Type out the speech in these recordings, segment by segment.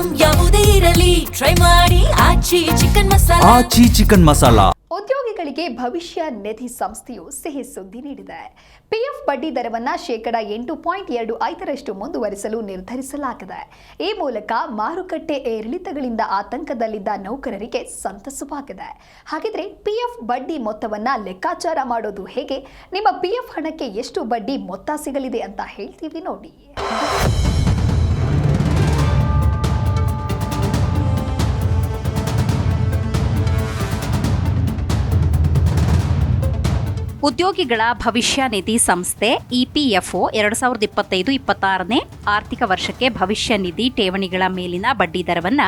Item ಯಾವುದೇ ಇರಲಿ try ಮಾಡಿ ಆಚಿ ಚಿಕನ್ ಮಸಾಲಾ. ಆಚಿ ಚಿಕನ್ ಮಸಾಲಾ. ಉದ್ಯೋಗಿಗಳಿಗೆ ಭವಿಷ್ಯ ನಿಧಿ ಸಂಸ್ಥೆಯು ಸಿಹಿ ಸುದ್ದಿ ನೀಡಿದೆ. ಪಿಎಫ್ ಬಡ್ಡಿ ದರವನ್ನು %8.25 ಮುಂದುವರಿಸಲು ನಿರ್ಧರಿಸಲಾಗಿದೆ. ಈ ಮೂಲಕ ಮಾರುಕಟ್ಟೆ ಏರಿಳಿತಗಳಿಂದ ಆತಂಕದಲ್ಲಿದ್ದ ನೌಕರರಿಗೆ ಸಂತಸವಾಗಿದೆ. ಹಾಗಿದ್ರೆ ಪಿಎಫ್ ಬಡ್ಡಿ ಮೊತ್ತವನ್ನು ಲೆಕ್ಕಾಚಾರ ಮಾಡೋದು ಹೇಗೆ? ನಿಮ್ಮ ಪಿಎಫ್ ಹಣಕ್ಕೆ ಎಷ್ಟು ಬಡ್ಡಿ ಮೊತ್ತ ಸಿಗಲಿದೆ ಅಂತ ಹೇಳ್ತೀವಿ ನೋಡಿ. ಉದ್ಯೋಗಿಗಳ ಭವಿಷ್ಯ ನಿಧಿ ಸಂಸ್ಥೆ ಇಪಿಎಫ್ಒ 2025-26ನೇ ಆರ್ಥಿಕ ವರ್ಷಕ್ಕೆ ಭವಿಷ್ಯ ನಿಧಿ ಠೇವಣಿಗಳ ಮೇಲಿನ ಬಡ್ಡಿ ದರವನ್ನು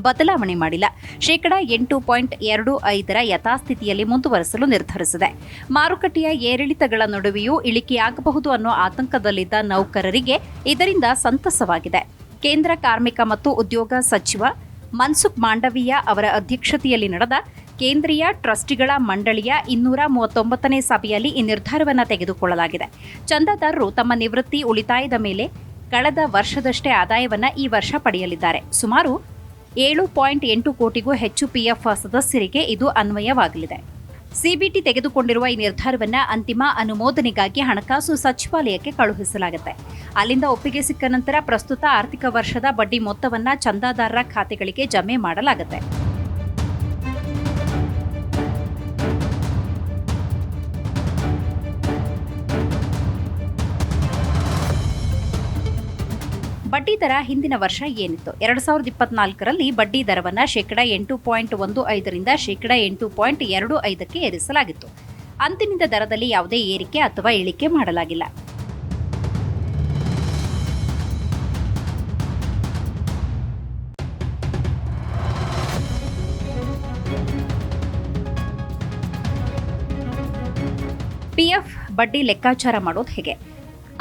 ಬದಲಾವಣೆ ಮಾಡಿಲ್ಲ. %8.25 ಯಥಾಸ್ಥಿತಿಯಲ್ಲಿ ಮುಂದುವರಿಸಲು ನಿರ್ಧರಿಸಿದೆ. ಮಾರುಕಟ್ಟೆಯ ಏರಿಳಿತಗಳ ನಡುವೆಯೂ ಇಳಿಕೆಯಾಗಬಹುದು ಅನ್ನೋ ಆತಂಕದಲ್ಲಿದ್ದ ನೌಕರರಿಗೆ ಇದರಿಂದ ಸಂತಸವಾಗಿದೆ. ಕೇಂದ್ರ ಕಾರ್ಮಿಕ ಮತ್ತು ಉದ್ಯೋಗ ಸಚಿವ ಮನ್ಸುಖ್ ಮಾಂಡವೀಯ ಅವರ ಅಧ್ಯಕ್ಷತೆಯಲ್ಲಿ ನಡೆದ ಕೇಂದ್ರೀಯ ಟ್ರಸ್ಟಿಗಳ ಮಂಡಳಿಯ 239ನೇ ಸಭೆಯಲ್ಲಿ ಈ ನಿರ್ಧಾರವನ್ನು ತೆಗೆದುಕೊಳ್ಳಲಾಗಿದೆ. ಚಂದಾದಾರರು ತಮ್ಮ ನಿವೃತ್ತಿ ಉಳಿತಾಯದ ಮೇಲೆ ಕಳೆದ ವರ್ಷದಷ್ಟೇ ಆದಾಯವನ್ನು ಈ ವರ್ಷ ಪಡೆಯಲಿದ್ದಾರೆ. ಸುಮಾರು 7.8 ಕೋಟಿಗೂ ಹೆಚ್ಚು ಪಿಎಫ್ ಸದಸ್ಯರಿಗೆ ಇದು ಅನ್ವಯವಾಗಲಿದೆ. ಸಿಬಿಟಿ ತೆಗೆದುಕೊಂಡಿರುವ ಈ ನಿರ್ಧಾರವನ್ನು ಅಂತಿಮ ಅನುಮೋದನೆಗಾಗಿ ಹಣಕಾಸು ಸಚಿವಾಲಯಕ್ಕೆ ಕಳುಹಿಸಲಾಗುತ್ತೆ. ಅಲ್ಲಿಂದ ಒಪ್ಪಿಗೆ ಸಿಕ್ಕ ನಂತರ ಪ್ರಸ್ತುತ ಆರ್ಥಿಕ ವರ್ಷದ ಬಡ್ಡಿ ಮೊತ್ತವನ್ನು ಚಂದಾದಾರರ ಖಾತೆಗಳಿಗೆ ಜಮೆ ಮಾಡಲಾಗುತ್ತೆ. ಬಡ್ಡಿ ದರ ಹಿಂದಿನ ವರ್ಷ ಏನಿತ್ತು? 2024ರಲ್ಲಿ ಬಡ್ಡಿ ದರವನ್ನು %8.15ರಿಂದ %8.25ಕ್ಕೆ ಏರಿಸಲಾಗಿತ್ತು. ಅಂದಿನಿಂದ ದರದಲ್ಲಿ ಯಾವುದೇ ಏರಿಕೆ ಅಥವಾ ಇಳಿಕೆ ಮಾಡಲಾಗಿಲ್ಲ. ಪಿಎಫ್ ಬಡ್ಡಿ ಲೆಕ್ಕಾಚಾರ ಮಾಡೋದು ಹೇಗೆ?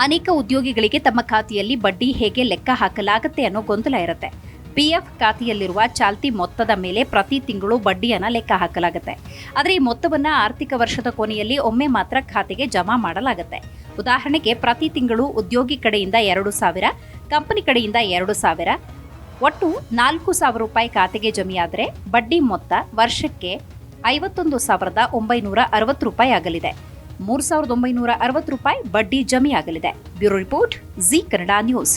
ಅನೇಕ ಉದ್ಯೋಗಿಗಳಿಗೆ ತಮ್ಮ ಖಾತೆಯಲ್ಲಿ ಬಡ್ಡಿ ಹೇಗೆ ಲೆಕ್ಕ ಹಾಕಲಾಗುತ್ತೆ ಅನ್ನೋ ಗೊಂದಲ ಇರುತ್ತೆ. ಪಿಎಫ್ ಖಾತೆಯಲ್ಲಿರುವ ಚಾಲ್ತಿ ಮೊತ್ತದ ಮೇಲೆ ಪ್ರತಿ ತಿಂಗಳು ಬಡ್ಡಿಯನ್ನು ಲೆಕ್ಕ ಹಾಕಲಾಗುತ್ತೆ. ಆದರೆ ಈ ಮೊತ್ತವನ್ನು ಆರ್ಥಿಕ ವರ್ಷದ ಕೊನೆಯಲ್ಲಿ ಒಮ್ಮೆ ಮಾತ್ರ ಖಾತೆಗೆ ಜಮಾ ಮಾಡಲಾಗುತ್ತೆ. ಉದಾಹರಣೆಗೆ, ಪ್ರತಿ ತಿಂಗಳು ಉದ್ಯೋಗಿ ಕಡೆಯಿಂದ 2,000, ಕಂಪನಿ ಕಡೆಯಿಂದ 2,000, ಒಟ್ಟು ₹4,000 ಖಾತೆಗೆ ಜಮೆಯಾದರೆ ಬಡ್ಡಿ ಮೊತ್ತ ವರ್ಷಕ್ಕೆ ₹51,960 ಆಗಲಿದೆ. ₹3,960 ಬಡ್ಡಿ ಜಮೆಯಾಗಲಿದೆ. Bureau report, Zee Kannada news.